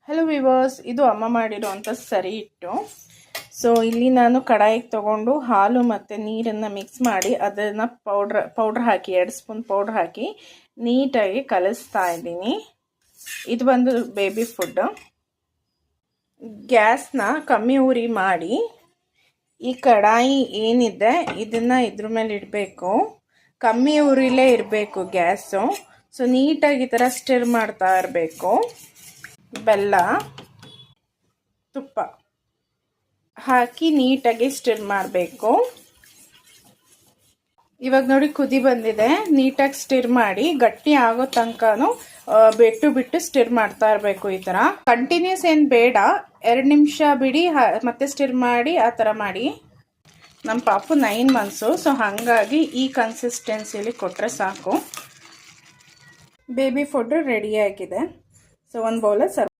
Hello viewers, ಇದು ಅಮ್ಮ ಮಾಡಿರೋಂಥ ಸರಿ ಹಿಟ್ಟು. ಸೊ ಇಲ್ಲಿ ನಾನು ಕಡಾಯಿಗೆ ತೊಗೊಂಡು ಹಾಲು ಮತ್ತು ನೀರನ್ನು ಮಿಕ್ಸ್ ಮಾಡಿ ಅದನ್ನು ಪೌಡ್ರ್ ಹಾಕಿ 2 ಸ್ಪೂನ್ ಪೌಡ್ರ್ ಹಾಕಿ ನೀಟಾಗಿ ಕಲಿಸ್ತಾ ಇದ್ದೀನಿ. ಇದು ಬಂದು ಬೇಬಿ ಫುಡ್. ಗ್ಯಾಸ್ನ ಕಮ್ಮಿ ಉರಿ ಮಾಡಿ ಈ ಕಡಾಯಿ ಏನಿದೆ ಇದನ್ನು ಇದ್ರ ಮೇಲೆ ಇಡಬೇಕು. ಕಮ್ಮಿ ಉರಿಲೇ ಇರಬೇಕು ಗ್ಯಾಸು. ಸೊ ನೀಟಾಗಿ ಈ ಥರ ಸ್ಟಿರ್ ಮಾಡ್ತಾ ಇರಬೇಕು. ಬೆಲ್ಲ, ತುಪ್ಪ ಹಾಕಿ ನೀಟಾಗಿ ಸ್ಟಿರ್ ಮಾಡಬೇಕು. ಇವಾಗ ನೋಡಿ ಕುದಿ ಬಂದಿದೆ. ನೀಟಾಗಿ ಸ್ಟಿರ್ ಮಾಡಿ ಗಟ್ಟಿ ಆಗೋ ತನಕನೂ ಬಿಟ್ಟು ಸ್ಟಿರ್ ಮಾಡ್ತಾ ಇರಬೇಕು. ಈ ಥರ ಕಂಟಿನ್ಯೂಸ್ ಏನು ಬೇಡ, 2 ನಿಮಿಷ ಬಿಡಿ ಮತ್ತೆ ಸ್ಟಿರ್ ಮಾಡಿ. ಆ ಥರ ಮಾಡಿ. ನಮ್ಮ ಪಾಪು 9 ಮಂತ್ಸು, ಸೊ ಹಾಗಾಗಿ ಈ ಕನ್ಸಿಸ್ಟೆನ್ಸಿಲಿ ಕೊಟ್ಟರೆ ಸಾಕು. ಬೇಬಿ ಫುಡ್ ರೆಡಿಯಾಗಿದೆ. ಸೊ ಒಂದು ಬೌಲಲ್ಲಿ ಸರ್ವ್